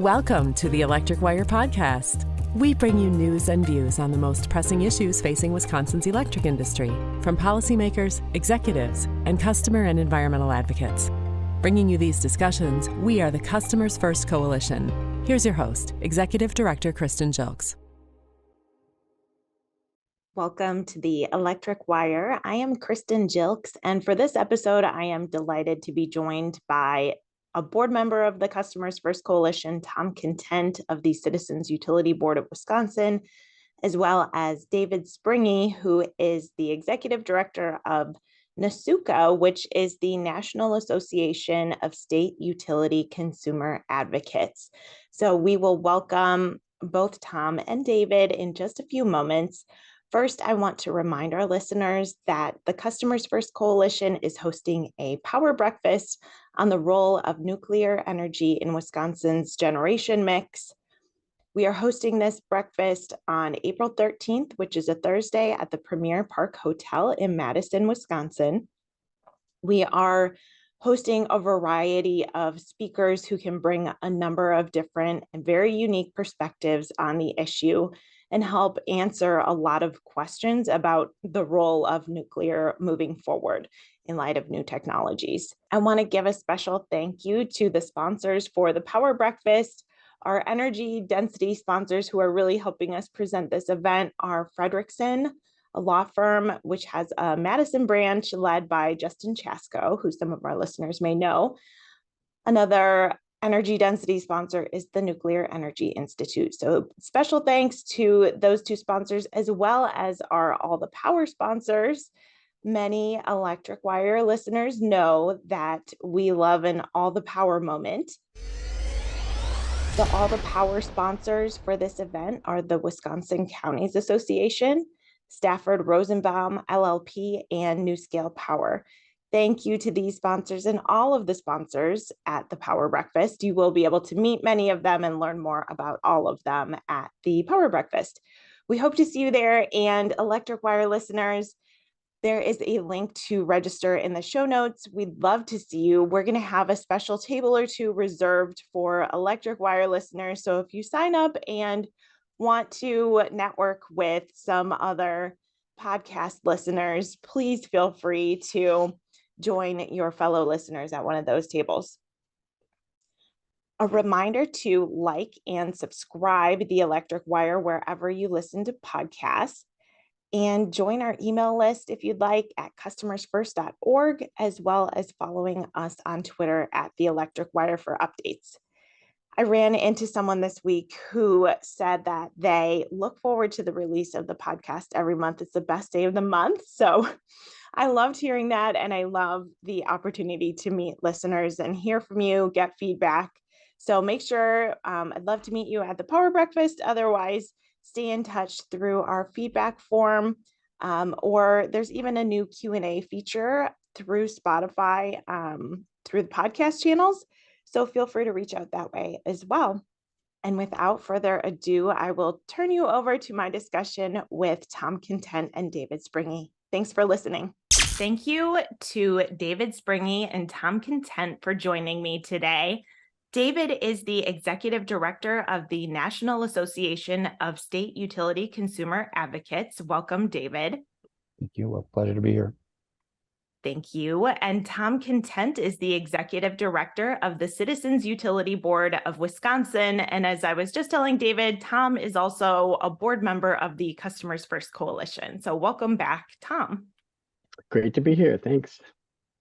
Welcome to the Electric Wire Podcast. We bring you news and views on the most pressing issues facing Wisconsin's electric industry, from policymakers, executives, and customer and environmental advocates. Bringing you these discussions, we are the Customers First Coalition. Here's your host, Executive Director Kristen Jilks. Welcome to the Electric Wire. I am Kristen Jilks, and for this episode, I am delighted to be joined by a board member of the Customers First Coalition, Tom Content of the Citizens Utility Board of Wisconsin, as well as David Springe, who is the Executive Director of NASUCA, which is the National Association of State Utility Consumer Advocates. So we will welcome both Tom and David in just a few moments. First, I want to remind our listeners that the Customers First Coalition is hosting a power breakfast on the role of nuclear energy in Wisconsin's generation mix. We are hosting this breakfast on April 13th, which is a Thursday, at the Premier Park Hotel in Madison, Wisconsin. We are hosting a variety of speakers who can bring a number of different and very unique perspectives on the issue and help answer a lot of questions about the role of nuclear moving forward in light of new technologies. I want to give a special thank you to the sponsors for the Power Breakfast. Our energy density sponsors who are really helping us present this event are Frederickson, a law firm which has a Madison branch led by Justin Chasko, who some of our listeners may know. Another energy density sponsor is the Nuclear Energy Institute. So special thanks to those two sponsors, as well as all the power sponsors. Many Electric Wire listeners know that we love an all the power moment. The all the power sponsors for this event are the Wisconsin Counties Association, Stafford Rosenbaum LLP, and NewScale Power. Thank you to these sponsors and all of the sponsors at the Power Breakfast. You will be able to meet many of them and learn more about all of them at the Power Breakfast. We hope to see you there. And Electric Wire listeners, there is a link to register in the show notes. We'd love to see you. We're going to have a special table or two reserved for Electric Wire listeners. So if you sign up and want to network with some other podcast listeners, please feel free to join your fellow listeners at one of those tables. A reminder to like and subscribe the Electric Wire wherever you listen to podcasts, and join our email list if you'd like at customersfirst.org, as well as following us on Twitter at the Electric Wire for updates. I ran into someone this week who said that they look forward to the release of the podcast every month. It's the best day of the month. So I loved hearing that, and I love the opportunity to meet listeners and hear from you, get feedback. So make sure, I'd love to meet you at the Power Breakfast. Otherwise, stay in touch through our feedback form, or there's even a new Q&A feature through Spotify, through the podcast channels. So feel free to reach out that way as well. And without further ado, I will turn you over to my discussion with Tom Content and David Springe. Thanks for listening. Thank you to David Springe and Tom Content for joining me today. David is the Executive Director of the National Association of State Utility Consumer Advocates. Welcome, David. Thank you. A pleasure to be here. Thank you. And Tom Content is the Executive Director of the Citizens Utility Board of Wisconsin. And as I was just telling David, Tom is also a board member of the Customers First Coalition. So welcome back, Tom. Great to be here. Thanks.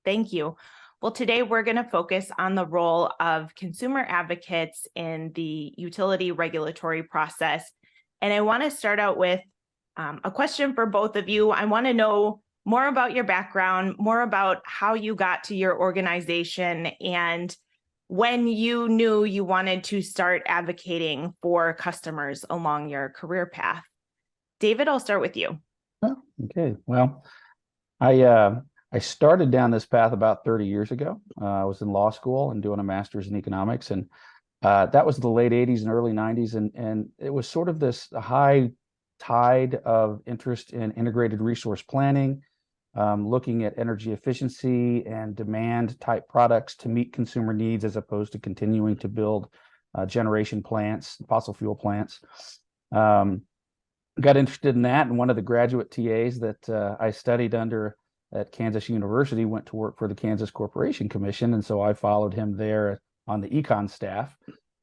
Thank you. Well, today we're going to focus on the role of consumer advocates in the utility regulatory process. And I want to start out with a question for both of you. I want to know more about your background, more about how you got to your organization, and when you knew you wanted to start advocating for customers along your career path. David, I'll start with you. Oh, okay. Well, I started down this path about 30 years ago. I was in law school and doing a master's in economics, and that was the late 80s and early 90s, and it was sort of this high tide of interest in integrated resource planning, looking at energy efficiency and demand type products to meet consumer needs, as opposed to continuing to build generation plants, fossil fuel plants. Got interested in that, and one of the graduate TAs that I studied under at Kansas University went to work for the Kansas Corporation Commission, and so I followed him there on the econ staff,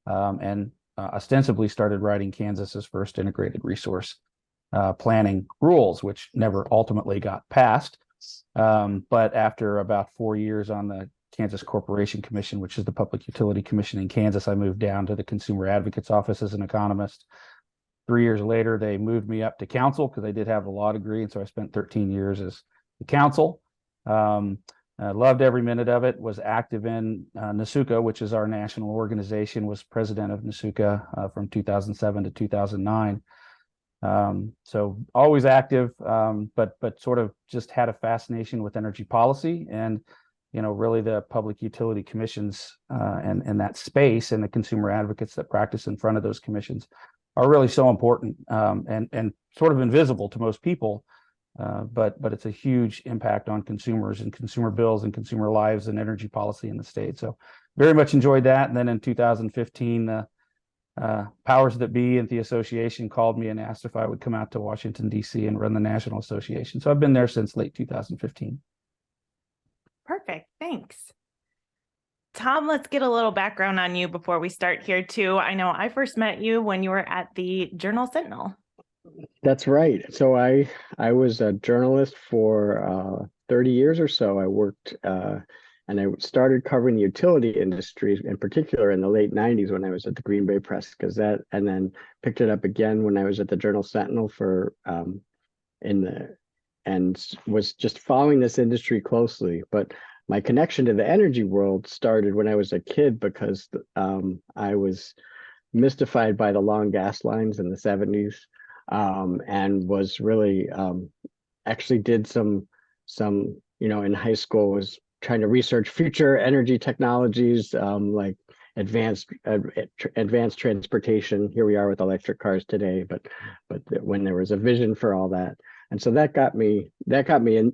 and ostensibly started writing Kansas's first integrated resource planning rules, which never ultimately got passed. But after about 4 years on the Kansas Corporation Commission, which is the Public Utility Commission in Kansas, I moved down to the Consumer Advocate's Office as an economist. 3 years later, they moved me up to counsel because I did have a law degree, and so I spent 13 years as the counsel. I loved every minute of it, was active in NASUCA, which is our national organization, was president of NASUCA from 2007 to 2009. So always active, but sort of just had a fascination with energy policy and, really the public utility commissions and that space, and the consumer advocates that practice in front of those commissions are really so important, and sort of invisible to most people. But it's a huge impact on consumers and consumer bills and consumer lives and energy policy in the state. So very much enjoyed that. And then in 2015, powers that be at the association called me and asked if I would come out to Washington, D.C. and run the national association. So I've been there since late 2015. Perfect. Thanks. Tom, let's get a little background on you before we start here too. I know I first met you when you were at the Journal-Sentinel. That's right. So I was a journalist for 30 years or so. I worked and I started covering the utility industry in particular in the late 90s when I was at the Green Bay Press Gazette, and then picked it up again when I was at the Journal-Sentinel and was just following this industry closely. But my connection to the energy world started when I was a kid because I was mystified by the long gas lines in the 70s. And was really actually did some in high school, was trying to research future energy technologies, like advanced transportation. Here we are with electric cars today, but when there was a vision for all that. And so that got me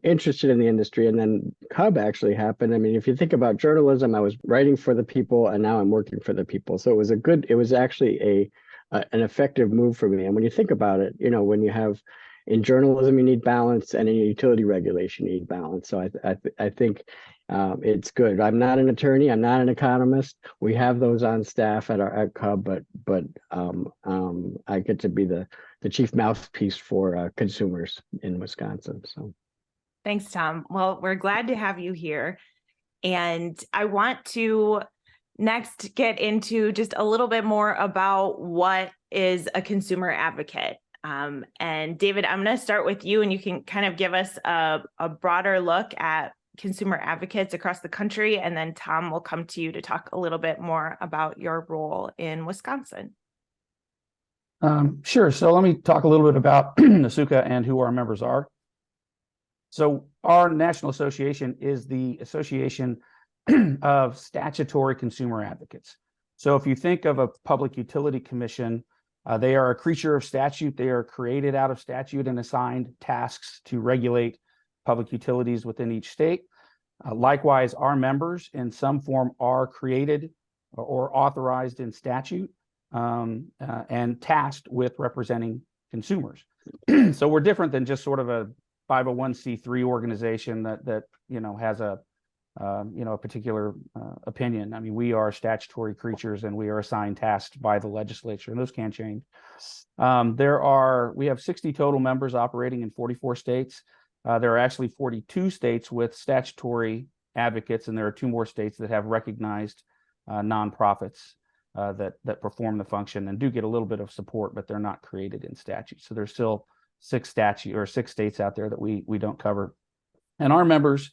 interested in the industry. And then CUB actually happened. I mean, if you think about journalism, I was writing for the people, and now I'm working for the people. So it was actually an effective move for me. And when you think about it, when you have in journalism, you need balance, and in utility regulation, you need balance. So I think it's good. I'm not an attorney. I'm not an economist. We have those on staff at CUB, but I get to be the chief mouthpiece for consumers in Wisconsin. So, thanks, Tom. Well, we're glad to have you here, and I want to next get into just a little bit more about what is a consumer advocate. And David, I'm going to start with you, and you can kind of give us a broader look at consumer advocates across the country. And then Tom will come to you to talk a little bit more about your role in Wisconsin. Sure. So let me talk a little bit about NASUCA and who our members are. So our national association is the Association of Statutory Consumer Advocates. So if you think of a public utility commission, they are a creature of statute. They are created out of statute and assigned tasks to regulate public utilities within each state. Likewise, our members in some form are created or authorized in statute and tasked with representing consumers. So we're different than just sort of a 501c3 organization that has a particular opinion. I mean, we are statutory creatures, and we are assigned tasks by the legislature, and those can change. We have 60 total members operating in 44 states. There are actually 42 states with statutory advocates, and there are 2 more states that have recognized nonprofits that perform the function and do get a little bit of support, but they're not created in statute. So there's still 6 states out there that we don't cover. And our members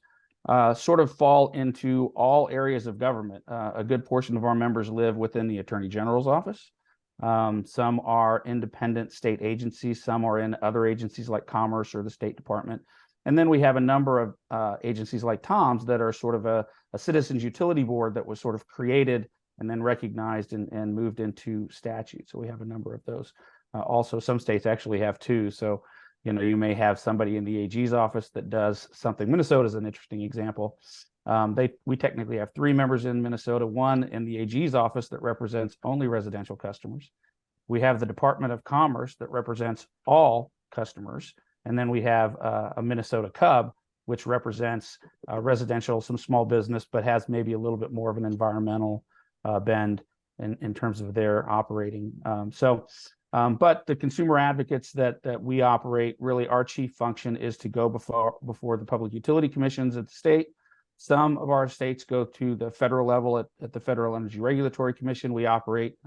sort of fall into all areas of government. A good portion of our members live within the Attorney General's office. Some are independent state agencies. Some are in other agencies like Commerce or the State Department. And then we have a number of agencies like Tom's that are sort of a citizens utility board that was sort of created and then recognized and moved into statute. So we have a number of those. Also, some states actually have 2. So you may have somebody in the AG's office that does something. Minnesota is an interesting example. We technically have 3 members in Minnesota, one in the AG's office that represents only residential customers. We have the Department of Commerce that represents all customers. And then we have a Minnesota CUB, which represents residential, some small business, but has maybe a little bit more of an environmental bend in terms of their operating. But the consumer advocates that we operate, really our chief function is to go before the public utility commissions at the state. Some of our states go to the federal level at the Federal Energy Regulatory Commission. We operate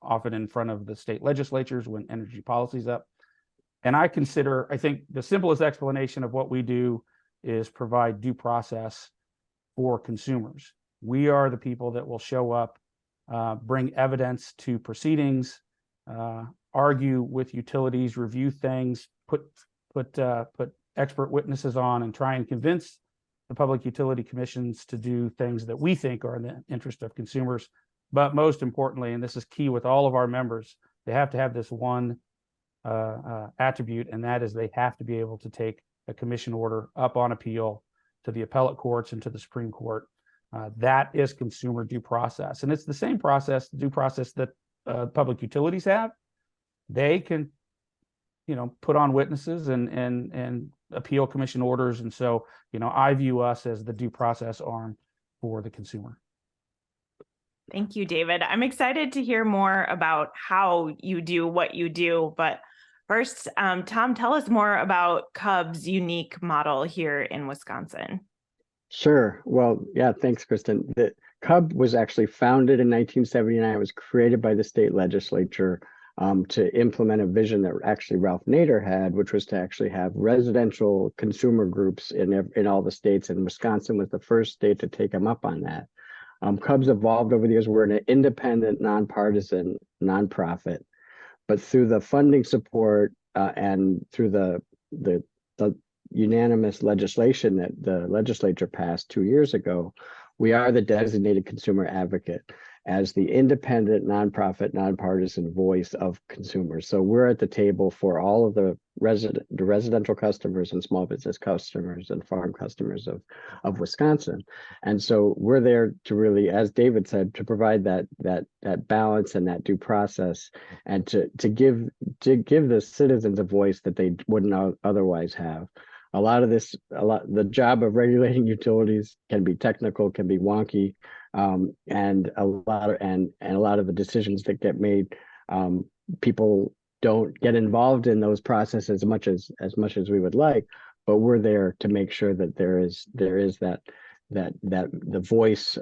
often in front of the state legislatures when energy policy is up. And I think the simplest explanation of what we do is provide due process for consumers. We are the people that will show up, bring evidence to proceedings, argue with utilities, review things, put expert witnesses on, and try and convince the public utility commissions to do things that we think are in the interest of consumers. But most importantly, and this is key with all of our members, they have to have this one attribute, and that is they have to be able to take a commission order up on appeal to the appellate courts and to the Supreme Court. That is consumer due process. And it's the same process, due process that public utilities have. They can, put on witnesses and appeal commission orders. And so, I view us as the due process arm for the consumer. Thank you, David. I'm excited to hear more about how you do what you do. But first, Tom, tell us more about CUB's unique model here in Wisconsin. Sure. Well, yeah, thanks, Kristen. The CUB was actually founded in 1979. It was created by the state legislature to implement a vision that actually Ralph Nader had, which was to actually have residential consumer groups in all the states, and Wisconsin was the first state to take them up on that. CUB's evolved over the years. We're an independent, nonpartisan nonprofit, but through the funding support and through the unanimous legislation that the legislature passed 2 years ago, we are the designated consumer advocate as the independent, nonprofit, nonpartisan voice of consumers. So we're at the table for all of the residential customers and small business customers and farm customers of Wisconsin. And so we're there to really, as David said, to provide that balance and that due process, and to give the citizens a voice that they wouldn't otherwise have. The job of regulating utilities can be technical, can be wonky, and a lot of the decisions that get made, people don't get involved in those processes as much as we would like. But we're there to make sure that there is that the voice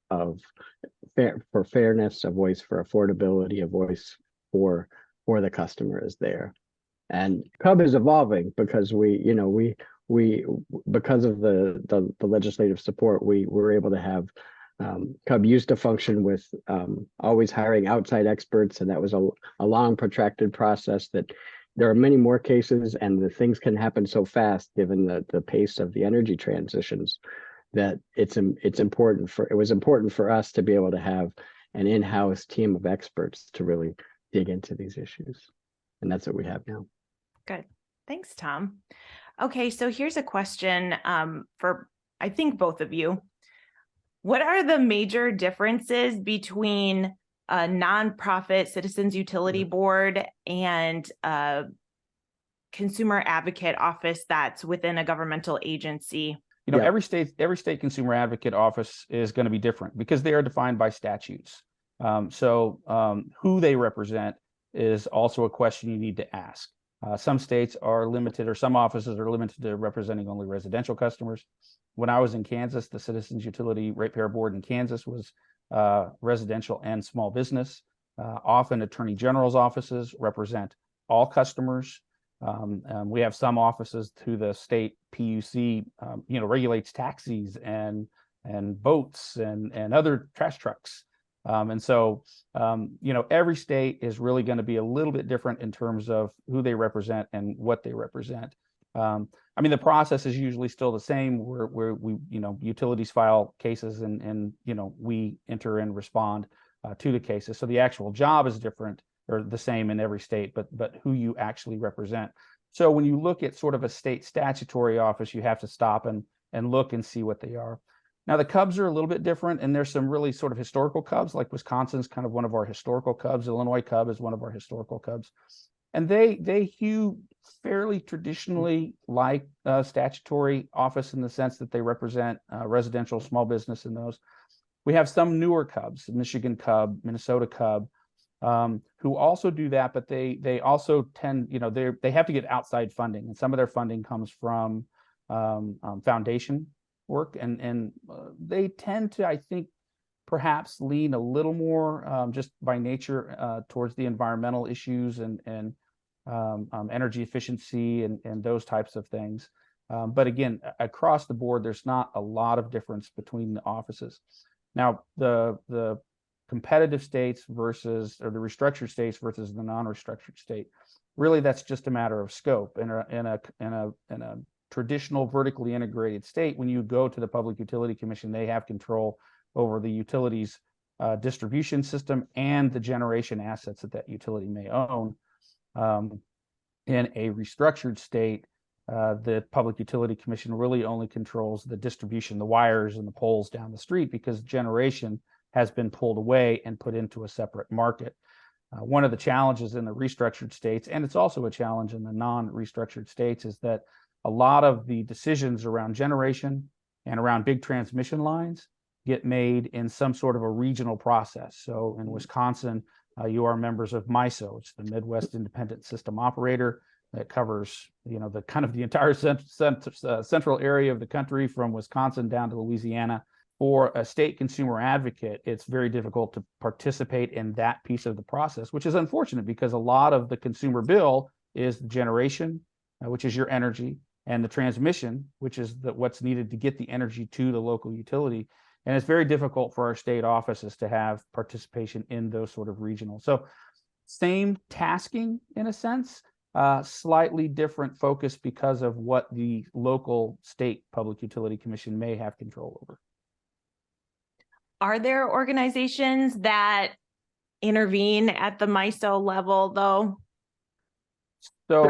for fairness, a voice for affordability, a voice for the customer is there. And CUB is evolving because because of the legislative support, we were able to have CUB used to function with always hiring outside experts, and that was a long, protracted process. That there are many more cases, and the things can happen so fast given the pace of the energy transitions, that it was important for us to be able to have an in-house team of experts to really dig into these issues, and that's what we have now. Good. Thanks, Tom. Okay, so here's a question for, I think, both of you. What are the major differences between a nonprofit citizens utility board and a consumer advocate office that's within a governmental agency? Every state consumer advocate office is going to be different because they are defined by statutes. So who they represent is also a question you need to ask. Some states are limited, or some offices are limited to representing only residential customers. When I was in Kansas, the Citizens Utility Ratepayer Board in Kansas was residential and small business. Often attorney general's offices represent all customers. We have some offices through the state PUC, regulates taxis and boats and other trash trucks. And so, every state is really going to be a little bit different in terms of who they represent and what they represent. The process is usually still the same, where we, utilities file cases and we enter and respond to the cases. So the actual job is different or the same in every state, but who you actually represent. So when you look at sort of a state statutory office, you have to stop and look and see what they are. Now, the CUBs are a little bit different, and there's some really sort of historical CUBs, like Wisconsin's kind of one of our historical CUBs. Illinois CUB is one of our historical CUBs. And they hew fairly traditionally like statutory office in the sense that they represent residential small business in those. We have some newer CUBs, Michigan CUB, Minnesota CUB, who also do that, but they also tend, they have to get outside funding, and some of their funding comes from foundation work, and they tend to, I think, perhaps lean a little more just by nature towards the environmental issues and energy efficiency and those types of things. But again, across the board, there's not a lot of difference between the offices. Now, the competitive states versus, or the restructured states versus the non-restructured state, really that's just a matter of scope. In a traditional vertically integrated state, when you go to the Public Utility Commission, they have control over the utilities distribution system and the generation assets that utility may own. In a restructured state, the Public Utility Commission really only controls the distribution, the wires and the poles down the street, because generation has been pulled away and put into a separate market. One of the challenges in the restructured states, and it's also a challenge in the non-restructured states, is that a lot of the decisions around generation and around big transmission lines get made in some sort of a regional process. So in Wisconsin, you are members of MISO, it's the Midwest Independent System Operator, that covers, the kind of the entire central area of the country from Wisconsin down to Louisiana. For a state consumer advocate, it's very difficult to participate in that piece of the process, which is unfortunate because a lot of the consumer bill is the generation, which is your energy, and the transmission, which is what's needed to get the energy to the local utility. And it's very difficult for our state offices to have participation in those sort of regional. So same tasking in a sense, slightly different focus because of what the local state Public Utility Commission may have control over. Are there organizations that intervene at the MISO level, though? So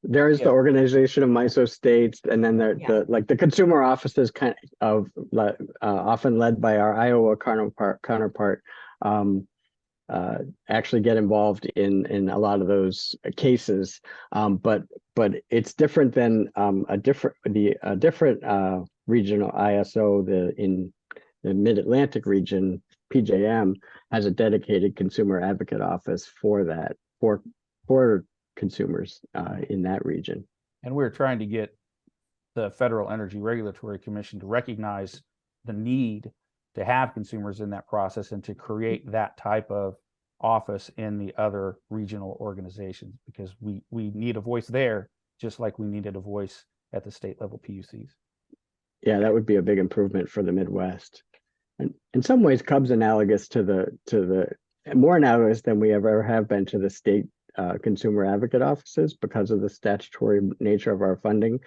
there is the organization of MISO states, and then the consumer offices often led by our Iowa counterpart actually get involved in a lot of those cases, but it's different than a different regional ISO. In the Mid-Atlantic region, PJM has a dedicated consumer advocate office for that for consumers in that region. And we're trying to get the Federal Energy Regulatory Commission to recognize the need to have consumers in that process and to create that type of office in the other regional organizations, because we need a voice there, just like we needed a voice at the state level PUCs. Yeah, that would be a big improvement for the Midwest. And in some ways, CUB's analogous to the more analogous than we ever have been to the state consumer advocate offices because of the statutory nature of our funding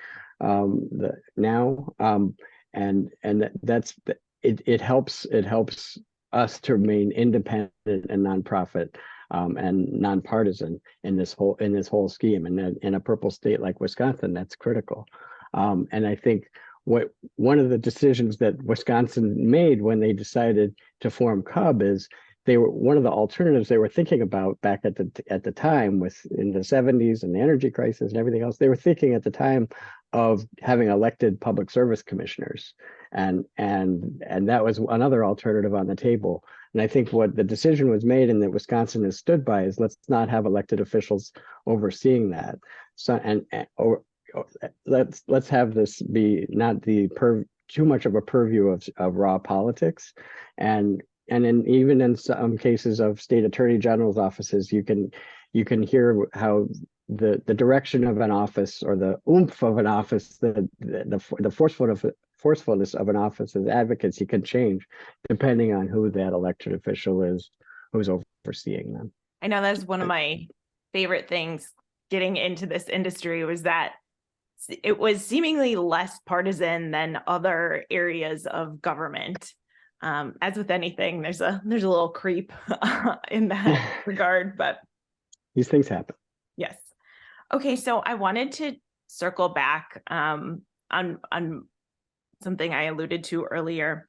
it helps us to remain independent and nonprofit and nonpartisan in this whole scheme. And in a purple state like Wisconsin, that's critical. And I think one of the decisions that Wisconsin made when they decided to form CUB is one of the alternatives they were thinking about back at the time, in the 70s and the energy crisis and everything else. They were thinking at the time of having elected public service commissioners, and that was another alternative on the table. And I think what the decision was made and that Wisconsin has stood by is let's not have elected officials overseeing that. So let's have this be not too much of a purview of raw politics, and even in some cases of state attorney general's offices, you can hear how the direction of an office or the oomph of an office, the forcefulness of an office as advocates, you can change depending on who that elected official is who's overseeing them. I know that's one of my favorite things getting into this industry was that it was seemingly less partisan than other areas of government. As with anything, there's a little creep in that regard, but these things happen. Yes. Okay, so I wanted to circle back on something I alluded to earlier.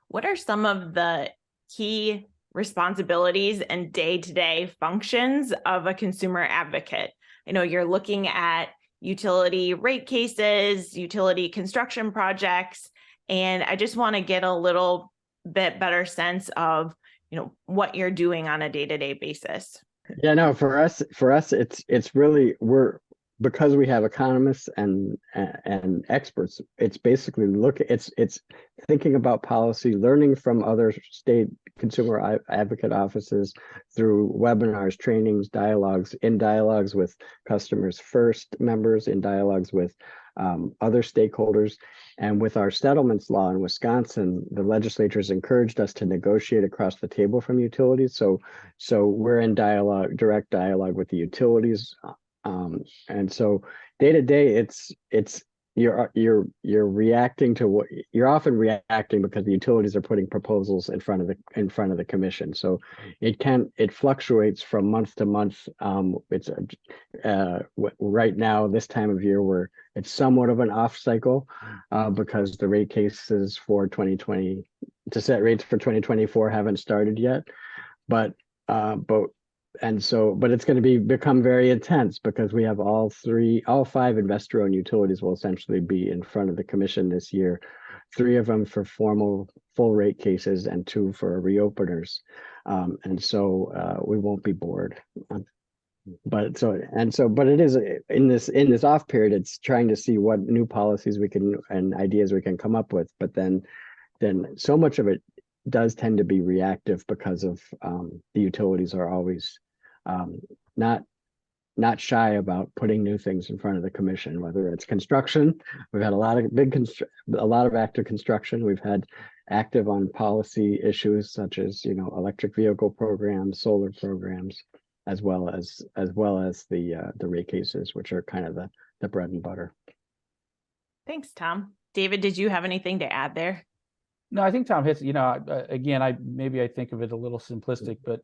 What are some of the key responsibilities and day-to-day functions of a consumer advocate? I know you're looking at utility rate cases, utility construction projects, and I just want to get a little bit better sense of, what you're doing on a day-to-day basis. Yeah, no, for us, it's really, because we have economists and experts, it's basically it's thinking about policy, learning from other state consumer advocate offices through webinars, trainings, dialogues with customers first members, in dialogues with other stakeholders. And with our settlements law in Wisconsin, the legislature has encouraged us to negotiate across the table from utilities. So we're in direct dialogue with the utilities. And so day to day, you're reacting to what you're often reacting because the utilities are putting proposals in front of the commission. So it fluctuates from month to month. It's right now, this time of year, where it's somewhat of an off cycle because the rate cases for 2020 to set rates for 2024 haven't started yet, but it's going to become very intense because we have all 5 investor-owned utilities will essentially be in front of the commission this year, 3 of them for full rate cases and 2 for reopeners. We won't be bored. But it is in this off period, it's trying to see what new policies and ideas we can come up with. But then so much of it does tend to be reactive because of the utilities are always not shy about putting new things in front of the commission, whether it's construction. We've had a lot of active construction. We've had active on policy issues such as electric vehicle programs, solar programs, as well as the rate cases, which are kind of the bread and butter. Thanks, Tom. David, did you have anything to add there? No, I think Tom hits, again, I think of it a little simplistic, but,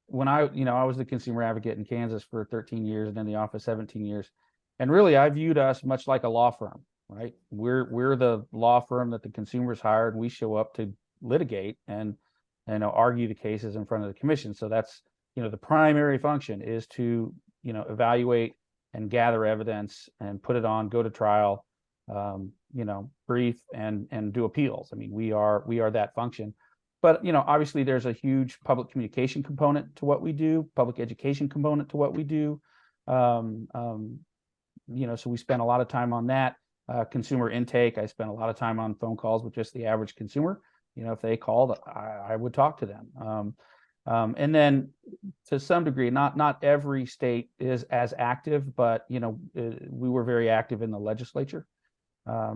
when I was the consumer advocate in Kansas for 13 years and in the office 17 years. And really, I viewed us much like a law firm, right? We're the law firm that the consumers hired. We show up to litigate and argue the cases in front of the commission. So that's, the primary function is to, evaluate and gather evidence and put it on, go to trial, brief and do appeals. I mean, we are that function. But, obviously there's a huge public communication component to what we do, public education component to what we do. So we spend a lot of time on that. Consumer intake, I spend a lot of time on phone calls with just the average consumer. If they called, I would talk to them. And then to some degree, not every state is as active, but, we were very active in the legislature.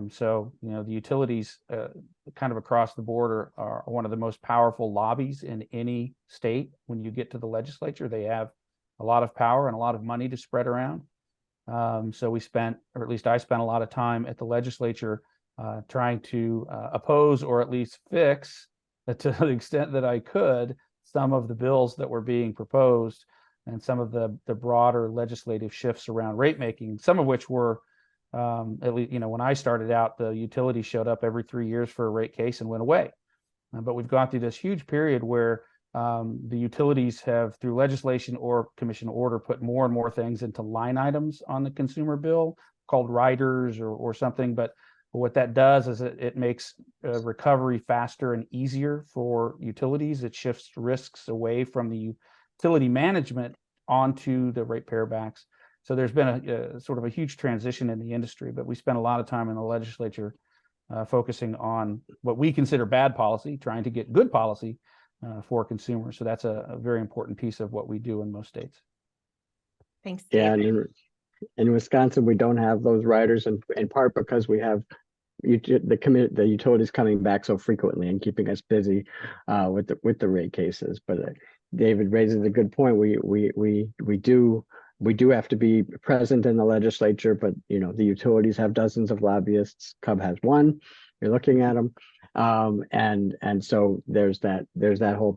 So, the utilities kind of across the board are one of the most powerful lobbies in any state. When you get to the legislature, they have a lot of power and a lot of money to spread around. So we spent, or at least I spent a lot of time at the legislature trying to oppose or at least fix, to the extent that I could, some of the bills that were being proposed and some of the broader legislative shifts around rate making, some of which were at least, when I started out, the utility showed up every 3 years for a rate case and went away. But we've gone through this huge period where the utilities have, through legislation or commission order, put more and more things into line items on the consumer bill called riders or something. But what that does is it makes recovery faster and easier for utilities. It shifts risks away from the utility management onto the ratepayer backs. So there's been a sort of a huge transition in the industry, but we spent a lot of time in the legislature focusing on what we consider bad policy, trying to get good policy for consumers. So that's a very important piece of what we do in most states. Thanks, David. Yeah, and in Wisconsin, we don't have those riders, in part because we have the utilities coming back so frequently and keeping us busy with the rate cases. But David raises a good point. We do have to be present in the legislature, but the utilities have dozens of lobbyists. CUB has one. You're looking at them, and so there's that whole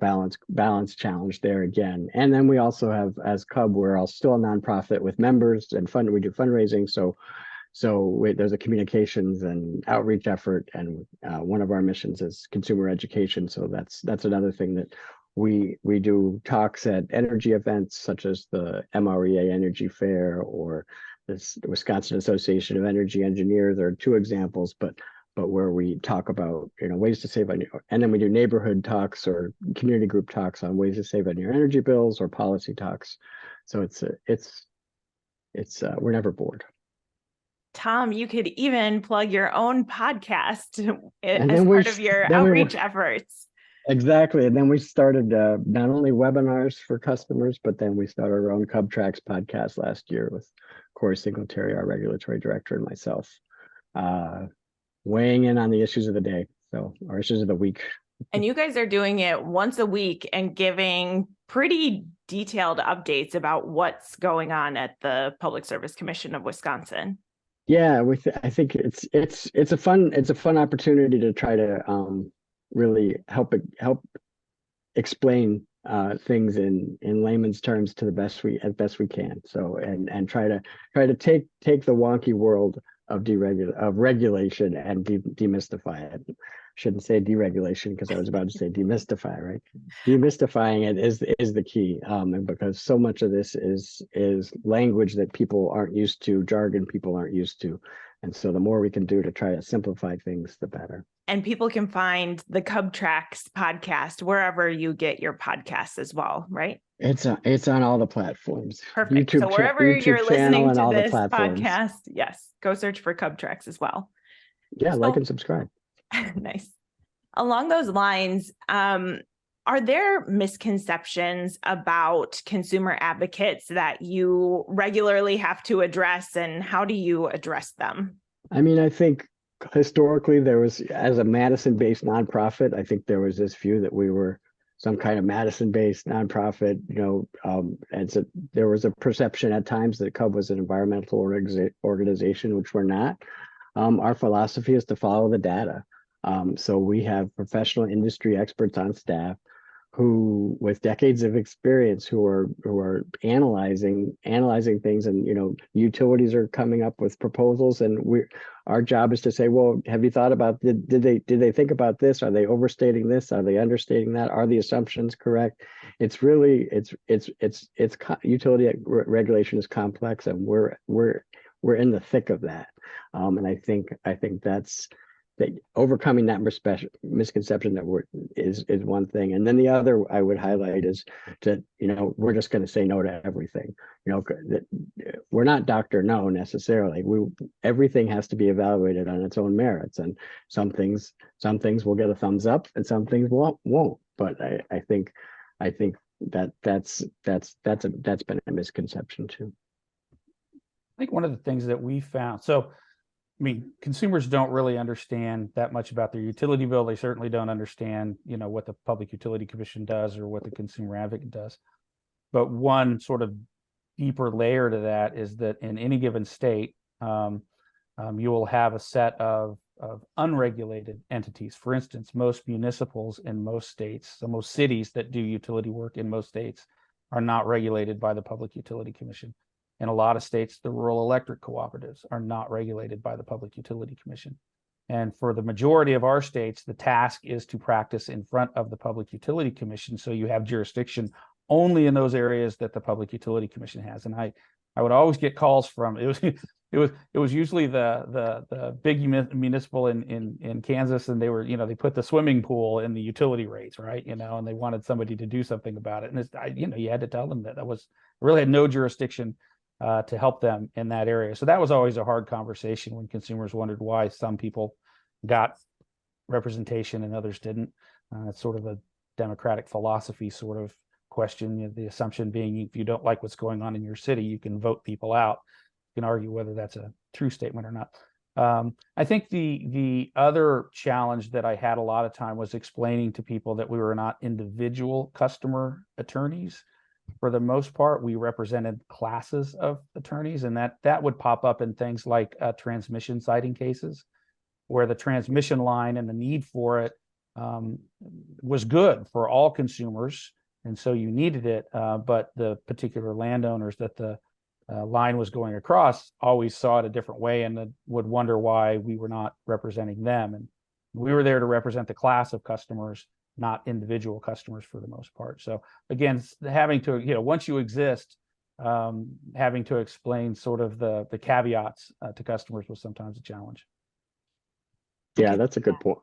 balance challenge there again. And then we also have, as CUB, we're all still a nonprofit with members and we do fundraising. So there's a communications and outreach effort, and one of our missions is consumer education. So that's another thing that we do talks at energy events such as the MREA Energy Fair or this Wisconsin Association of Energy Engineers. There are two examples, but where we talk about ways to save on your, and then we do neighborhood talks or community group talks on ways to save on your energy bills or policy talks. So it's we're never bored. Tom, you could even plug your own podcast And as part of your outreach efforts. Exactly. And then we started not only webinars for customers, but then we started our own CUB Tracks podcast last year with Corey Singletary, our regulatory director, and myself, weighing in on the issues of the day. So our issues of the week. And you guys are doing it once a week and giving pretty detailed updates about what's going on at the Public Service Commission of Wisconsin. Yeah, I think it's a fun opportunity to try to really help explain things in layman's terms to as best we can. So and try to take the wonky world of regulation and demystify it. Shouldn't say deregulation because I was about to say demystify, right? Demystifying it is the key, and because so much of this is language that people aren't used to, jargon people aren't used to, and so the more we can do to try to simplify things, the better. And people can find the CUB Tracks podcast wherever you get your podcasts as well, right? It's on all the platforms. Perfect. YouTube, so wherever you're listening to this podcast, yes, go search for CUB Tracks as well. Yeah, like and subscribe. Nice. Along those lines, are there misconceptions about consumer advocates that you regularly have to address, and how do you address them? I mean, I think historically there was, as a Madison-based nonprofit, I think there was this view that we were some kind of Madison-based nonprofit, and so there was a perception at times that CUB was an environmental organization, which we're not. Our philosophy is to follow the data. So we have professional industry experts on staff who, with decades of experience, who are analyzing things, and utilities are coming up with proposals, and our job is to say, well, have you thought about, did they think about this? Are they overstating this? Are they understating that? Are the assumptions correct? It's really utility regulation is complex, and we're in the thick of that. And I think that's that overcoming that misconception that is one thing, and then the other I would highlight is that we're just going to say no to everything. That we're not Dr. No necessarily. Everything has to be evaluated on its own merits, and some things will get a thumbs up, and some things won't. But I think that's been a misconception too. I think one of the things that we found, so I mean, consumers don't really understand that much about their utility bill. They certainly don't understand, what the Public Utility Commission does or what the consumer advocate does. But one sort of deeper layer to that is that in any given state, you will have a set of unregulated entities. For instance, most municipals in most states, so most cities that do utility work in most states, are not regulated by the Public Utility Commission. In a lot of states, the rural electric cooperatives are not regulated by the Public Utility Commission. And for the majority of our states, the task is to practice in front of the Public Utility Commission. So you have jurisdiction only in those areas that the Public Utility Commission has. And I would always get calls from, it was usually the big municipal in Kansas, and they were, they put the swimming pool in the utility rates, right? And they wanted somebody to do something about it. And you had to tell them that really had no jurisdiction to help them in that area. So that was always a hard conversation when consumers wondered why some people got representation and others didn't. It's sort of a democratic philosophy sort of question. The assumption being, if you don't like what's going on in your city, you can vote people out. You can argue whether that's a true statement or not. I think the other challenge that I had a lot of time was explaining to people that we were not individual customer attorneys. For the most part, we represented classes of attorneys, and that would pop up in things like transmission siting cases, where the transmission line and the need for it was good for all consumers, and so you needed it. But the particular landowners that the line was going across always saw it a different way and would wonder why we were not representing them. And we were there to represent the class of customers, not individual customers for the most part. So again, having to, once you exist, having to explain sort of the caveats to customers was sometimes a challenge. Yeah, that's a good point.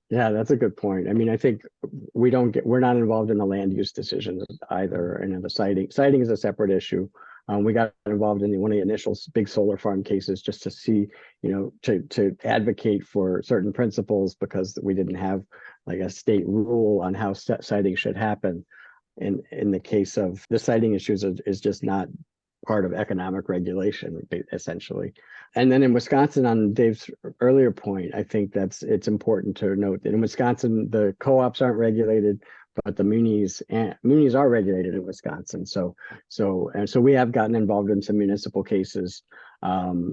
Yeah, that's a good point. I mean, I think we're not involved in the land use decisions either. And the siting is a separate issue. We got involved in one of the initial big solar farm cases just to see, to advocate for certain principles because we didn't have like a state rule on how siting should happen. And in the case of the siting issues is just not part of economic regulation, essentially. And then in Wisconsin, on Dave's earlier point, I think it's important to note that in Wisconsin, the co-ops aren't regulated, but the munis are regulated in Wisconsin. So we have gotten involved in some municipal cases,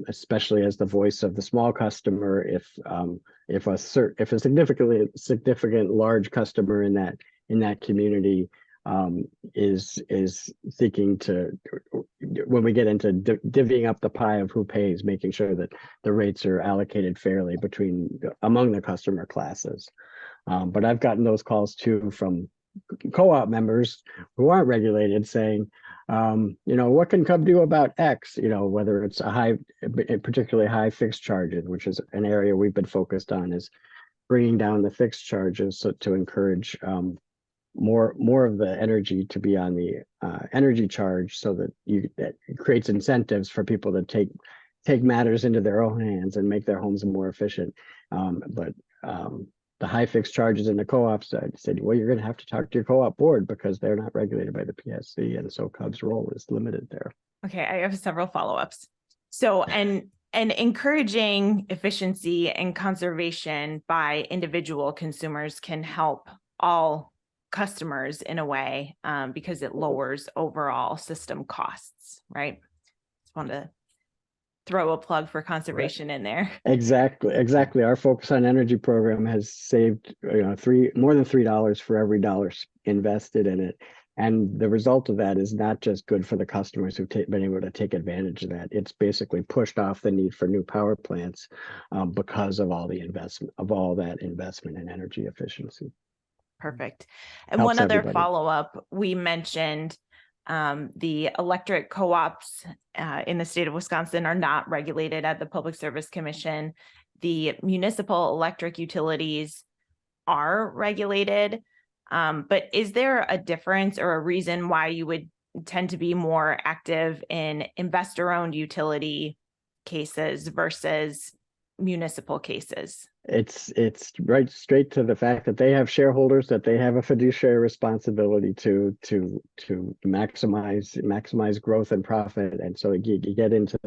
especially as the voice of the small customer. If a significant large customer in that community is seeking to, when we get into divvying up the pie of who pays, making sure that the rates are allocated fairly among the customer classes. But I've gotten those calls too from co-op members who aren't regulated saying, what can CUB do about X, whether it's particularly high fixed charges, which is an area we've been focused on, is bringing down the fixed charges to encourage more of the energy to be on the energy charge, so that it creates incentives for people to take matters into their own hands and make their homes more efficient. But the high fixed charges in the co-ops, I said, well, you're going to have to talk to your co-op board because they're not regulated by the PSC, and so CUB's role is limited there. Okay, I have several follow-ups. So, and encouraging efficiency and conservation by individual consumers can help all customers in a way, because it lowers overall system costs, right? Just wanted to throw a plug for conservation in there. Exactly. Our Focus on Energy program has saved more than $3 for every dollar invested in it. And the result of that is not just good for the customers who've been able to take advantage of that. It's basically pushed off the need for new power plants because of all that investment in energy efficiency. Perfect. And Helps one other everybody. follow-up, we mentioned the electric co-ops in the state of Wisconsin are not regulated at the Public Service Commission. The municipal electric utilities are regulated. But is there a difference or a reason why you would tend to be more active in investor-owned utility cases versus municipal cases? It's right straight to the fact that they have shareholders, that they have a fiduciary responsibility to maximize growth and profit. And so you get into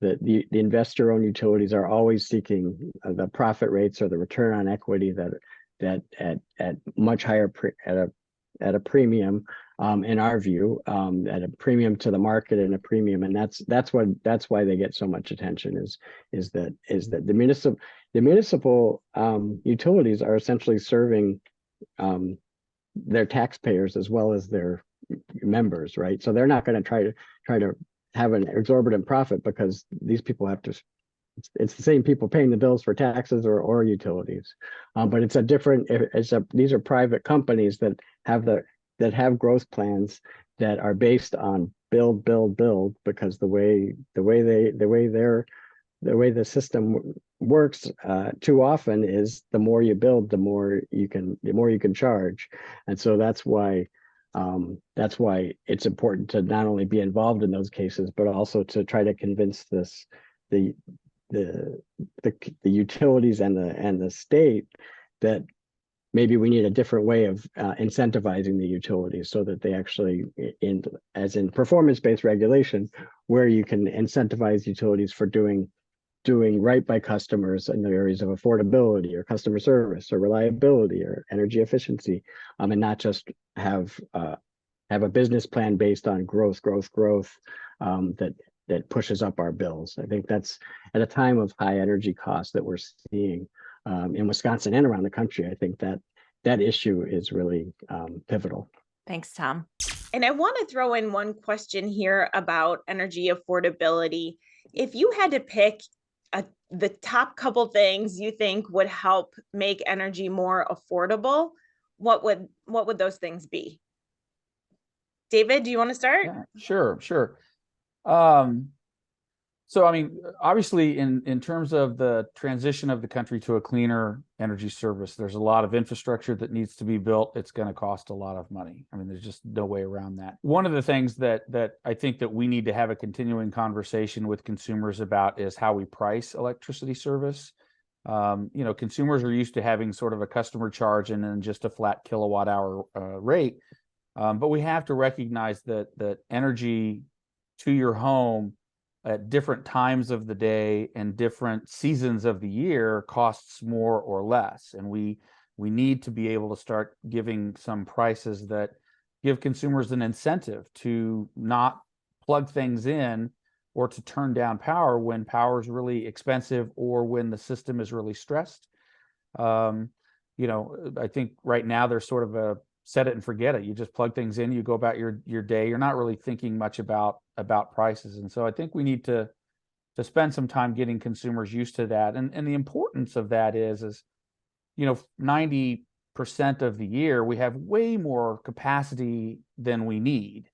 the investor-owned utilities are always seeking the profit rates or the return on equity that at much higher at a premium, in our view, at a premium to the market and a premium, and that's why they get so much attention is that the municipal utilities are essentially serving their taxpayers as well as their members, right? So they're not going to try to have an exorbitant profit because these people have to. It's the same people paying the bills for taxes or utilities, but it's a different. These are private companies that have growth plans that are based on build because the way the system works too often is the more you build, the more you can charge, and so that's why it's important to not only be involved in those cases but also to try to convince the utilities and the state that maybe we need a different way of incentivizing the utilities so that they actually, as in performance-based regulation, where you can incentivize utilities for doing right by customers in the areas of affordability or customer service or reliability or energy efficiency, and not just have a business plan based on growth that pushes up our bills. I think that's at a time of high energy costs that we're seeing in Wisconsin and around the country. I think that issue is really pivotal. Thanks, Tom. And I want to throw in one question here about energy affordability. If you had to pick the top couple things you think would help make energy more affordable, what would those things be? David, do you want to start? Yeah, sure. So, I mean, obviously, in terms of the transition of the country to a cleaner energy service, there's a lot of infrastructure that needs to be built. It's going to cost a lot of money. I mean, there's just no way around that. One of the things that I think that we need to have a continuing conversation with consumers about is how we price electricity service. Consumers are used to having sort of a customer charge and then just a flat kilowatt hour rate. But we have to recognize that energy to your home at different times of the day and different seasons of the year costs more or less. And we need to be able to start giving some prices that give consumers an incentive to not plug things in or to turn down power when power is really expensive or when the system is really stressed. I think right now there's sort of a set it and forget it. You just plug things in, you go about your day. You're not really thinking much about prices. And so I think we need to spend some time getting consumers used to that. And the importance of that is 90% of the year we have way more capacity than we need.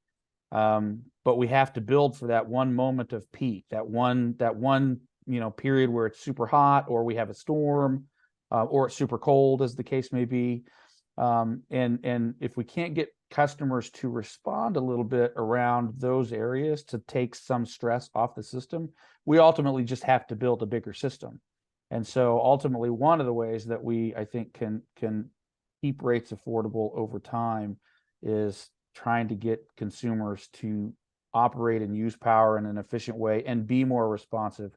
But we have to build for that one moment of peak, that one period where it's super hot or we have a storm or it's super cold, as the case may be. And if we can't get customers to respond a little bit around those areas to take some stress off the system, we ultimately just have to build a bigger system. And so ultimately, one of the ways that we, I think, can keep rates affordable over time is trying to get consumers to operate and use power in an efficient way and be more responsive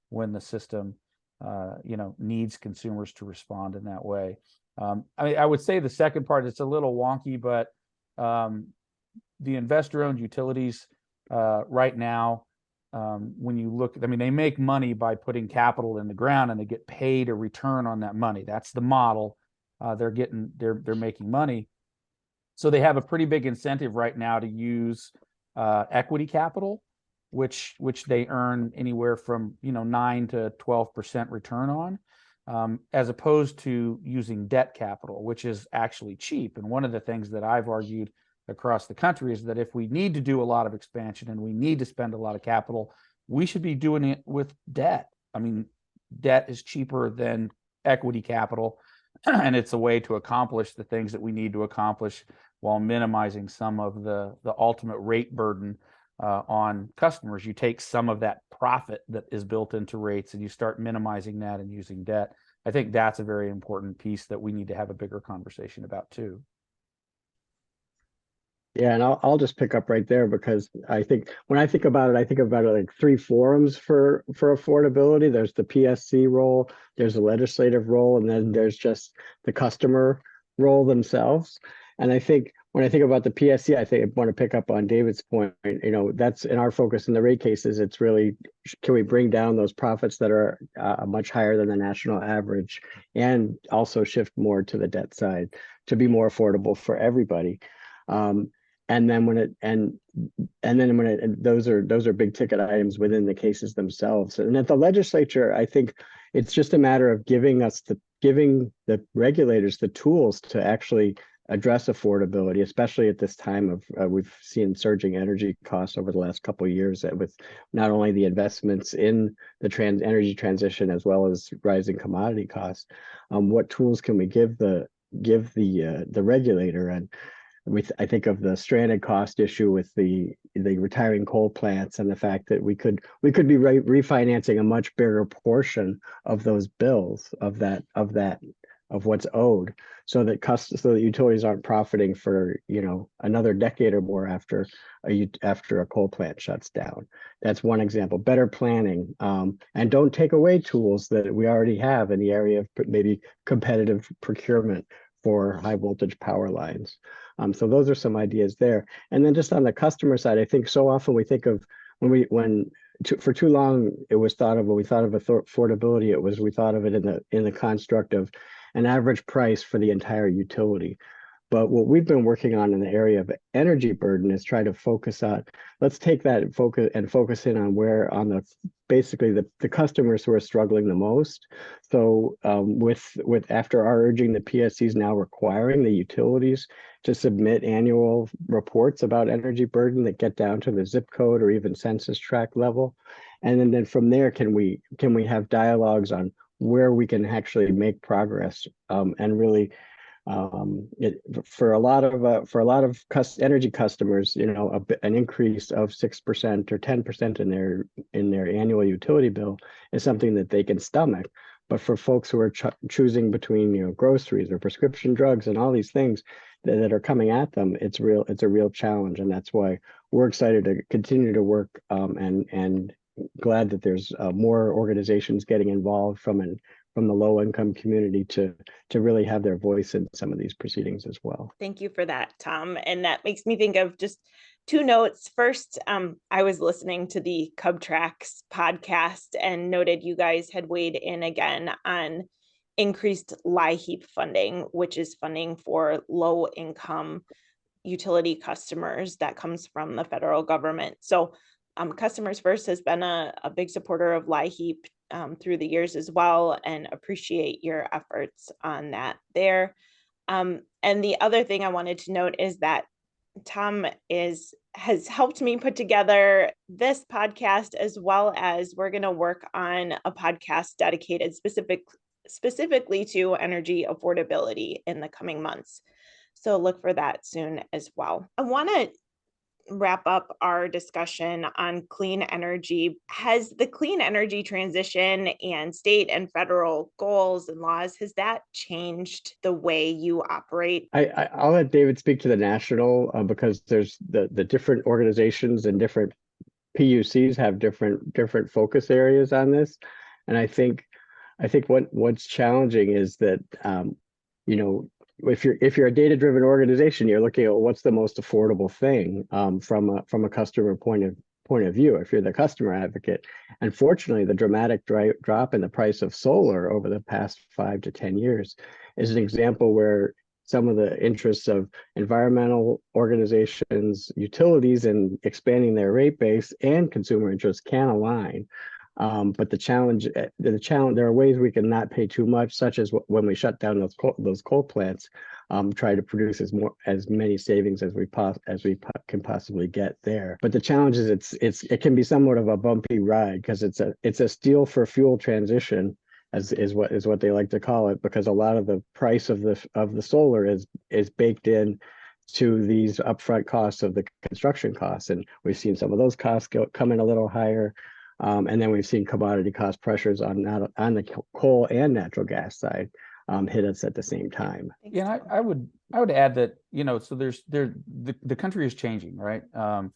when the system needs consumers to respond in that way. I would say the second part, it's a little wonky, but the investor-owned utilities right now, when you look, they make money by putting capital in the ground and they get paid a return on that money. That's the model. They're making money. So they have a pretty big incentive right now to use equity capital, which they earn anywhere from 9 to 12% return on. As opposed to using debt capital, which is actually cheap. And one of the things that I've argued across the country is that if we need to do a lot of expansion and we need to spend a lot of capital, we should be doing it with debt. Debt is cheaper than equity capital, and it's a way to accomplish the things that we need to accomplish while minimizing some of the ultimate rate burden on customers. You take some of that profit that is built into rates and you start minimizing that and using debt. I think that's a very important piece that we need to have a bigger conversation about too. Yeah, and I'll just pick up right there, because I think when I think about it like three forums for affordability. There's the PSC role, there's the legislative role, and then there's just the customer role themselves. And I think when I think about the PSC, I think I want to pick up on David's point. That's in our focus in the rate cases. It's really, can we bring down those profits that are much higher than the national average, and also shift more to the debt side to be more affordable for everybody. And then those are big ticket items within the cases themselves. And at the legislature, I think it's just a matter of giving the regulators the tools to actually address affordability, especially at this time of we've seen surging energy costs over the last couple of years, with not only the investments in the energy transition as well as rising commodity costs. What tools can we give the regulator? And I think of the stranded cost issue with the retiring coal plants, and the fact that we could be refinancing a much bigger portion of those bills of what's owed, so that utilities aren't profiting for another decade or more after a coal plant shuts down. That's one example. Better planning, and don't take away tools that we already have in the area of maybe competitive procurement for high voltage power lines. So those are some ideas there. And then just on the customer side, I think so often we think of for too long it was thought of, when we thought of affordability, we thought of it in the construct of an average price for the entire utility. But what we've been working on in the area of energy burden is try to focus on, let's take that and focus in on where on the basically the customers who are struggling the most. So with after our urging, the PSC is now requiring the utilities to submit annual reports about energy burden that get down to the zip code or even census tract level. And then from there, can we have dialogues on where we can actually make progress and really for a lot of energy customers, an increase of 6% or 10% in their annual utility bill is something that they can stomach. But for folks who are choosing between groceries or prescription drugs and all these things that are coming at them, it's a real challenge, and that's why we're excited to continue to work and glad that there's more organizations getting involved from the low income community to really have their voice in some of these proceedings as well. Thank you for that, Tom. And that makes me think of just two notes. First, I was listening to the CUB Tracks podcast and noted you guys had weighed in again on increased LIHEAP funding, which is funding for low income utility customers that comes from the federal government. So Customers First has been a big supporter of LIHEAP through the years as well, and appreciate your efforts on that there. And the other thing I wanted to note is that Tom has helped me put together this podcast, as well as we're going to work on a podcast dedicated specifically to energy affordability in the coming months. So look for that soon as well. I want to wrap up our discussion on clean energy. Has the clean energy transition and state and federal goals and laws, has that changed the way you operate? I'll let David speak to the national because there's the different organizations and different PUCs have different focus areas on this. And I think what's challenging is that if you're a data-driven organization, you're looking at what's the most affordable thing from a customer point of view. If you're the customer advocate, unfortunately, the dramatic drop in the price of solar over the past 5 to 10 years is an example where some of the interests of environmental organizations, utilities, and expanding their rate base and consumer interests can align. But the challenge, there are ways we can not pay too much, such as when we shut down those coal plants, try to produce as many savings as we can possibly get there. But the challenge is it can be somewhat of a bumpy ride because it's a steel for fuel transition, is what they like to call it, because a lot of the price of the solar is baked in to these upfront costs of the construction costs, and we've seen some of those costs come in a little higher. And then we've seen commodity cost pressures on the coal and natural gas side hit us at the same time. Yeah, and I would add that so the country is changing, right? I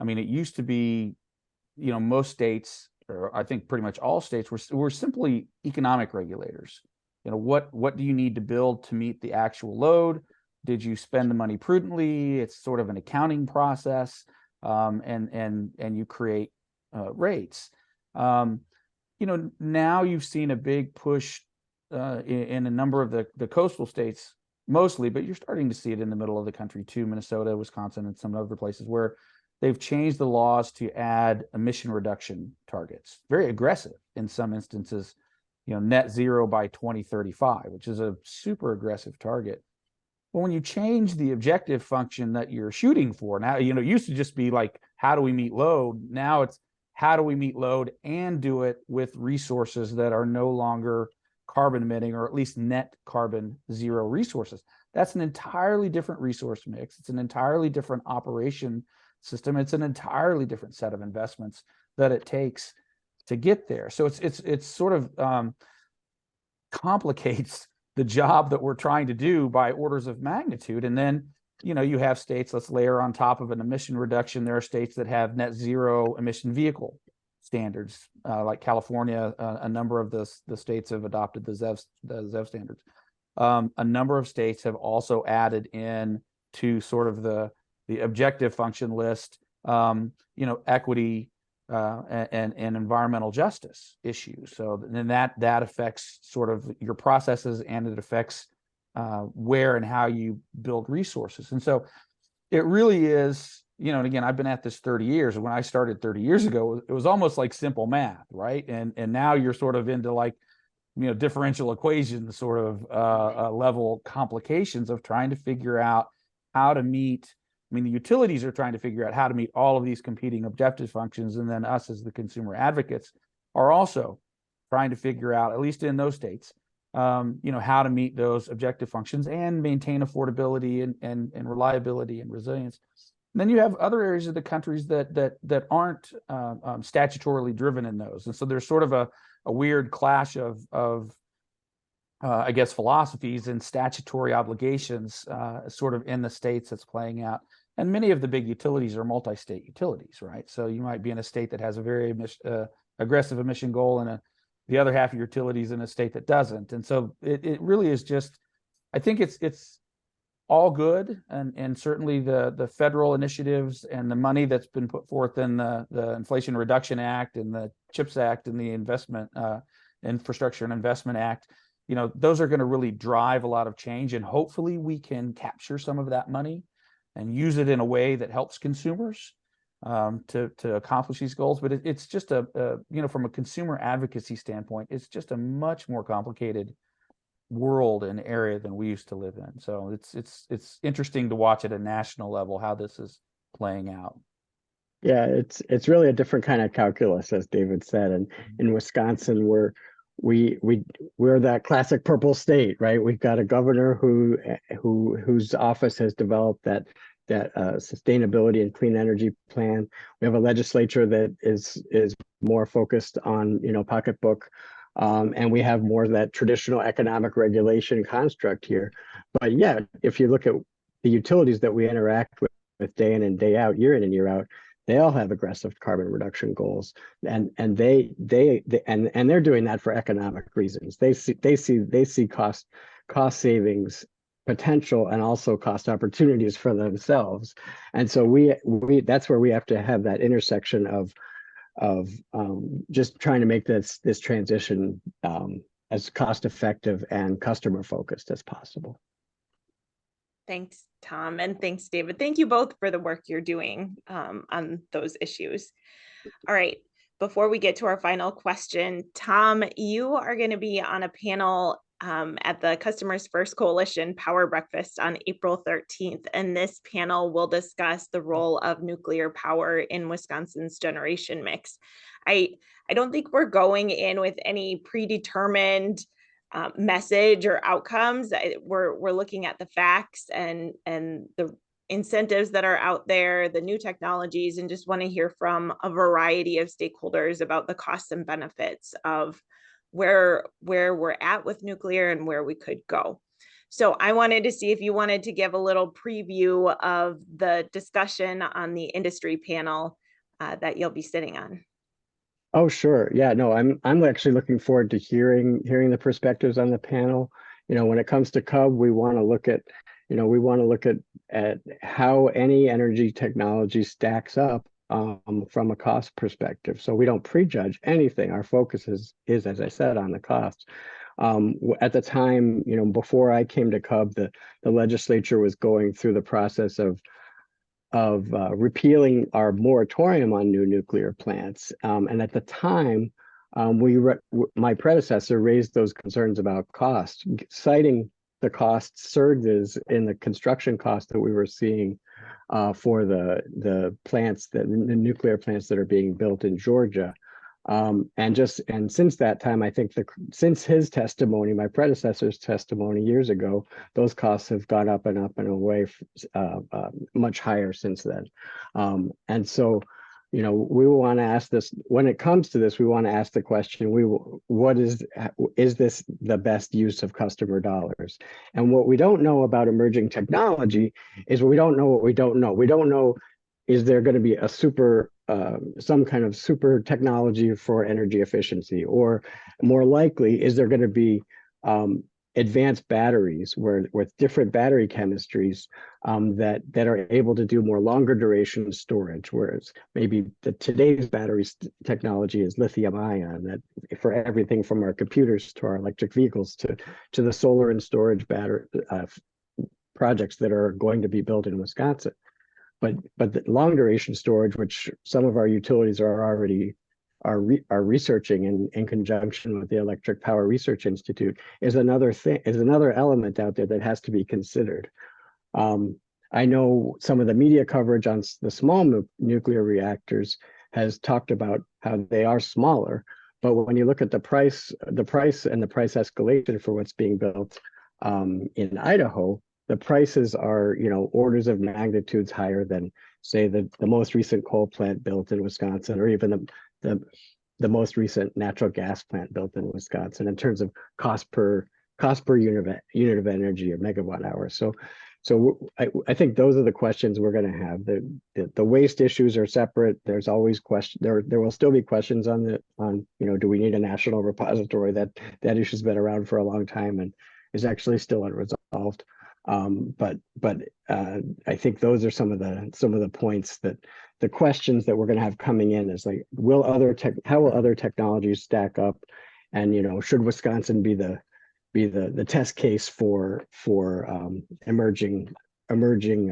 mean, it used to be, most states, or I think pretty much all states, were simply economic regulators. What do you need to build to meet the actual load? Did you spend the money prudently? It's sort of an accounting process, and you create rates. Now you've seen a big push in a number of the coastal states mostly, but you're starting to see it in the middle of the country too, Minnesota, Wisconsin, and some other places where they've changed the laws to add emission reduction targets, very aggressive in some instances, net zero by 2035, which is a super aggressive target. Well, when you change the objective function that you're shooting for, now, it used to just be like, how do we meet load? Now it's, how do we meet load and do it with resources that are no longer carbon emitting, or at least net carbon zero resources? That's an entirely different resource mix. It's an entirely different operation system. It's an entirely different set of investments that it takes to get there. So it's sort of complicates the job that we're trying to do by orders of magnitude. And then you have states, let's layer on top of an emission reduction. There are states that have net zero emission vehicle standards, like California. A number of the states have adopted the ZEV standards. A number of states have also added in to sort of the objective function list, equity and environmental justice issues. So then that affects sort of your processes, and it affects where and how you build resources. And so it really is, and again, I've been at this 30 years. When I started 30 years ago, it was almost like simple math, right? And now you're sort of into like, differential equations sort of level complications of trying to figure out how to meet. The utilities are trying to figure out how to meet all of these competing objective functions. And then us as the consumer advocates are also trying to figure out, at least in those states, how to meet those objective functions and maintain affordability and reliability and resilience. And then you have other areas of the countries that aren't statutorily driven in those. And so there's sort of a weird clash of I guess, philosophies and statutory obligations sort of in the states that's playing out. And many of the big utilities are multi-state utilities, right? So you might be in a state that has a very aggressive emission goal and the other half of your utilities in a state that doesn't. And so it really is just, I think it's all good. And certainly the federal initiatives and the money that's been put forth in the Inflation Reduction Act and the CHIPS Act and the Infrastructure and Investment Act, those are going to really drive a lot of change. And hopefully we can capture some of that money and use it in a way that helps consumers to accomplish these goals. But it's just from a consumer advocacy standpoint, it's just a much more complicated world and area than we used to live in. So it's interesting to watch at a national level how this is playing out. Yeah, it's really a different kind of calculus, as David said. And in Wisconsin, we're that classic purple state, right? We've got a governor whose office has developed that sustainability and clean energy plan. We have a legislature that is more focused on pocketbook, and we have more of that traditional economic regulation construct here. But yeah, if you look at the utilities that we interact with day in and day out, year in and year out, they all have aggressive carbon reduction goals, and they're doing that for economic reasons. They see cost savings potential and also cost opportunities for themselves. And so we that's where we have to have that intersection of just trying to make this transition as cost effective and customer focused as possible. Thanks, Tom, and thanks, David. Thank you both for the work you're doing on those issues. All right, before we get to our final question, Tom, you are going to be on a panel at the Customers First Coalition Power Breakfast on April 13th, and this panel will discuss the role of nuclear power in Wisconsin's generation mix. I don't think we're going in with any predetermined message or outcomes. We're looking at the facts and the incentives that are out there, the new technologies, and just want to hear from a variety of stakeholders about the costs and benefits of where we're at with nuclear and where we could go. So I wanted to see if you wanted to give a little preview of the discussion on the industry panel that you'll be sitting on. Oh, sure. Yeah, no, I'm actually looking forward to hearing the perspectives on the panel. When it comes to CUB, we want to look at how any energy technology stacks up from a cost perspective. So we don't prejudge anything. Our focus is, as I said, on the cost. At the time, before I came to CUB, the legislature was going through the process of repealing our moratorium on new nuclear plants. And at the time, my predecessor raised those concerns about cost, citing the cost surges in the construction costs that we were seeing for the nuclear plants that are being built in Georgia. And since that time, I think since his testimony, my predecessor's testimony years ago, those costs have gone up and away much higher since then. And so, we want to ask this, when it comes to this, we want to ask the question, is this the best use of customer dollars? And what we don't know about emerging technology is we don't know what we don't know. We don't know, is there going to be some kind of super technology for energy efficiency, or more likely, is there going to be advanced batteries with different battery chemistries that are able to do more longer duration storage, whereas maybe today's battery technology is lithium ion, that for everything from our computers to our electric vehicles to the solar and storage battery projects that are going to be built in Wisconsin. But the long duration storage, which some of our utilities are already are researching in conjunction with the Electric Power Research Institute, is another element out there that has to be considered. I know some of the media coverage on the small nuclear reactors has talked about how they are smaller, but when you look at the price and the price escalation for what's being built in Idaho, the prices are, orders of magnitudes higher than, say, the most recent coal plant built in Wisconsin, or even the most recent natural gas plant built in Wisconsin in terms of cost per unit of energy or megawatt hour. So I think those are the questions we're going to have. The waste issues are separate. There's always there will still be questions on do we need a national repository? That issue's been around for a long time and is actually still unresolved. But I think those are some of the points that the questions that we're going to have coming in is like, how will other technologies stack up, and should Wisconsin be the test case for emerging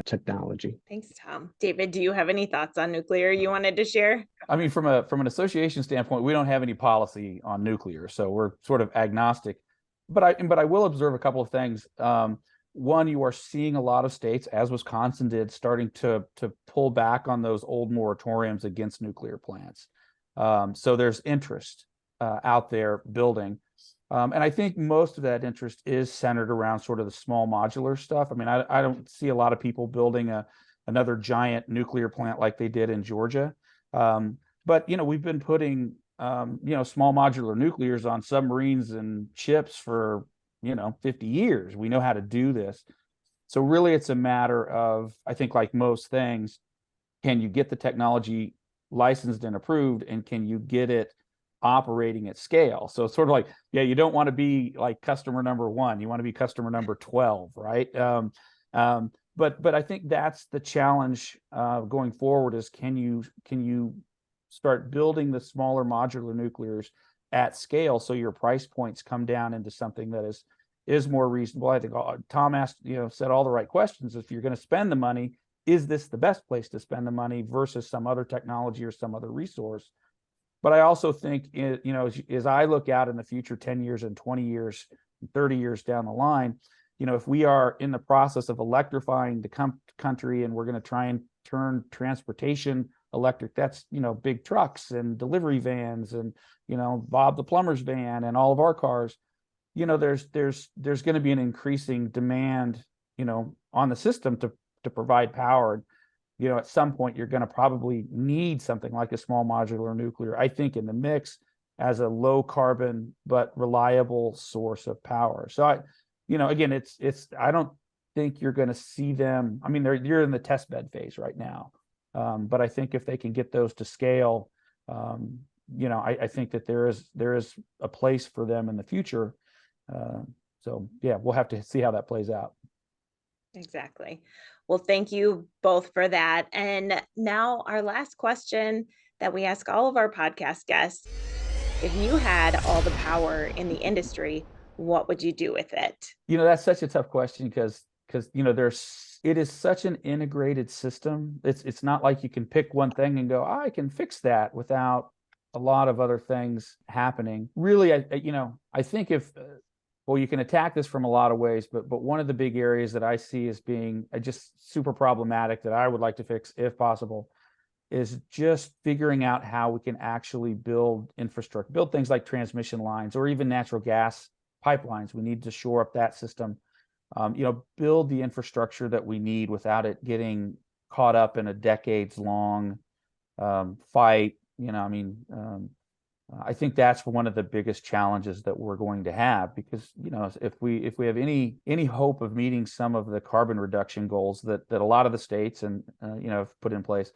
technology? Thanks, Tom. David, do you have any thoughts on nuclear you wanted to share? I mean, from an association standpoint, we don't have any policy on nuclear, so we're sort of agnostic. But I will observe a couple of things. One, you are seeing a lot of states, as Wisconsin did, starting to pull back on those old moratoriums against nuclear plants. So there's interest out there building. And I think most of that interest is centered around sort of the small modular stuff. I mean, I don't see a lot of people building another giant nuclear plant like they did in Georgia. But, we've been putting, small modular nuclears on submarines and ships for 50 years. We know how to do this. So really it's a matter of, I think, like most things, can you get the technology licensed and approved, and can you get it operating at scale? So it's sort of like, you don't want to be like customer number 1, you want to be customer number 12, right? But I think that's the challenge going forward is can you start building the smaller modular nuclears at scale, so your price points come down into something that is more reasonable. I think Tom asked, said all the right questions. If you're going to spend the money, is this the best place to spend the money versus some other technology or some other resource? But I also think, as I look out in the future, 10 years and 20 years, 30 years down the line, if we are in the process of electrifying the country and we're going to try and turn transportation electric, that's, big trucks and delivery vans and, Bob the plumber's van and all of our cars, there's going to be an increasing demand, on the system to provide power. At some point you're going to probably need something like a small modular nuclear, I think, in the mix as a low carbon but reliable source of power. So again, it's I don't think you're going to see them. I mean, you're in the test bed phase right now. But I think if they can get those to scale, I think that there is a place for them in the future. So we'll have to see how that plays out. Exactly. Well, thank you both for that. And now our last question that we ask all of our podcast guests: if you had all the power in the industry, what would you do with it? That's such a tough question because it is such an integrated system. It's not like you can pick one thing and go, I can fix that, without a lot of other things happening. Really, I think you can attack this from a lot of ways, but one of the big areas that I see as being just super problematic that I would like to fix, if possible, is just figuring out how we can actually build infrastructure, build things like transmission lines or even natural gas pipelines. We need to shore up that system. Build the infrastructure that we need without it getting caught up in a decades-long fight. I think that's one of the biggest challenges that we're going to have, because if we have any hope of meeting some of the carbon reduction goals that a lot of the states and have put in place,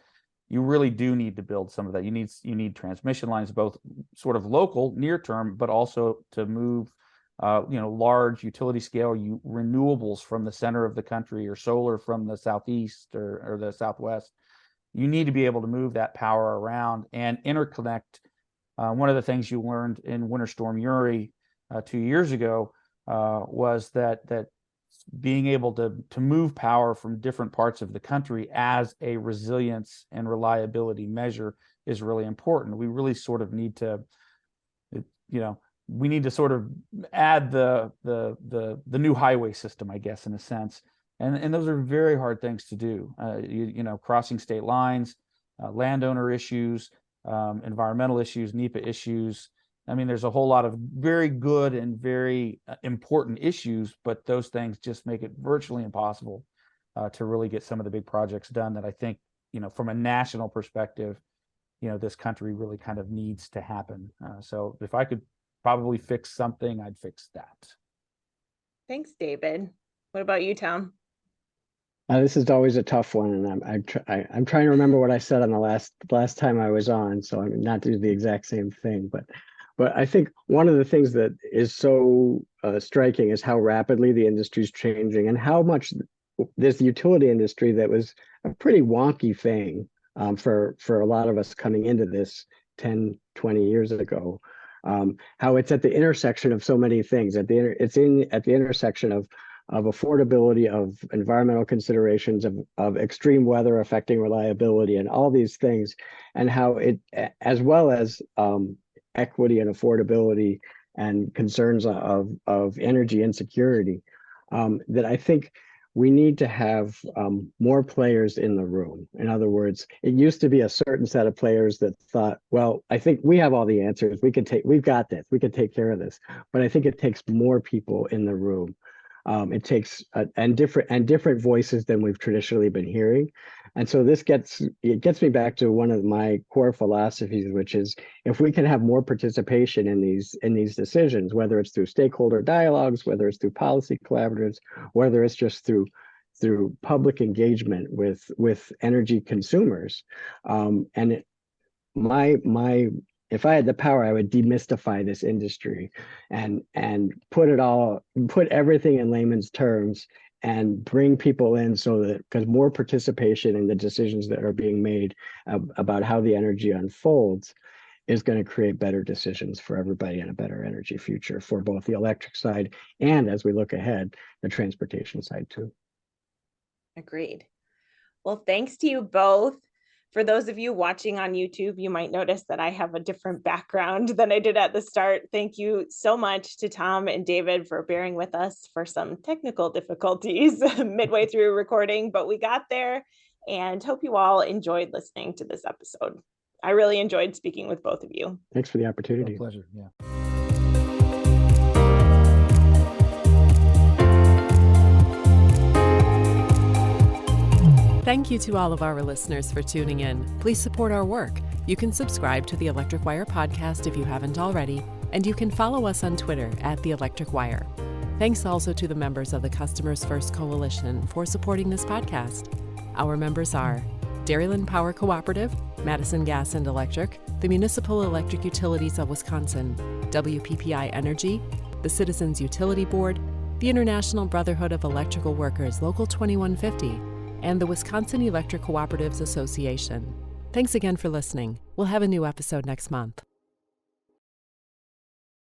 you really do need to build some of that. You need transmission lines, both sort of local, near term, but also to move large utility scale renewables from the center of the country, or solar from the southeast or the southwest. You need to be able to move that power around and interconnect. One of the things you learned in Winter Storm Uri 2 years ago was that being able to move power from different parts of the country as a resilience and reliability measure is really important. We really sort of need to, we need to sort of add the new highway system, I guess, in a sense. And those are very hard things to do. Crossing state lines, landowner issues, environmental issues, NEPA issues. I mean, there's a whole lot of very good and very important issues, but those things just make it virtually impossible to really get some of the big projects done that I think, from a national perspective, this country really kind of needs to happen. So if I could probably fix something, I'd fix that. Thanks, David. What about you, Tom? This is always a tough one, and I'm trying to remember what I said on the last time I was on, so I'm not doing the exact same thing, but I think one of the things that is so striking is how rapidly the industry is changing, and how much this utility industry that was a pretty wonky thing for a lot of us coming into this 10, 20 years ago, how it's at the intersection of so many things. At the intersection of affordability, of environmental considerations, of extreme weather affecting reliability, and all these things, and how it, as well as equity and affordability and concerns of energy insecurity, that I think we need to have more players in the room. In other words, it used to be a certain set of players that thought, well, I think we have all the answers. We've got this. We can take care of this. But I think it takes more people in the room. It takes and different voices than we've traditionally been hearing. And so it gets me back to one of my core philosophies, which is, if we can have more participation in these decisions, whether it's through stakeholder dialogues, whether it's through policy collaboratives, whether it's just through public engagement with energy consumers, if I had the power, I would demystify this industry and put everything in layman's terms and bring people in, so that, because more participation in the decisions that are being made about how the energy unfolds is going to create better decisions for everybody and a better energy future for both the electric side and, as we look ahead, the transportation side too. Agreed. Well, thanks to you both. For those of you watching on YouTube, you might notice that I have a different background than I did at the start. Thank you so much to Tom and David for bearing with us for some technical difficulties midway through recording, but we got there, and hope you all enjoyed listening to this episode. I really enjoyed speaking with both of you. Thanks for the opportunity. A pleasure. Yeah. Thank you to all of our listeners for tuning in. Please support our work. You can subscribe to the Electric Wire podcast if you haven't already, and you can follow us on Twitter @The Electric Wire. Thanks also to the members of the Customers First Coalition for supporting this podcast. Our members are Dairyland Power Cooperative, Madison Gas and Electric, the Municipal Electric Utilities of Wisconsin, WPPI Energy, the Citizens Utility Board, the International Brotherhood of Electrical Workers Local 2150, and the Wisconsin Electric Cooperatives Association. Thanks again for listening. We'll have a new episode next month.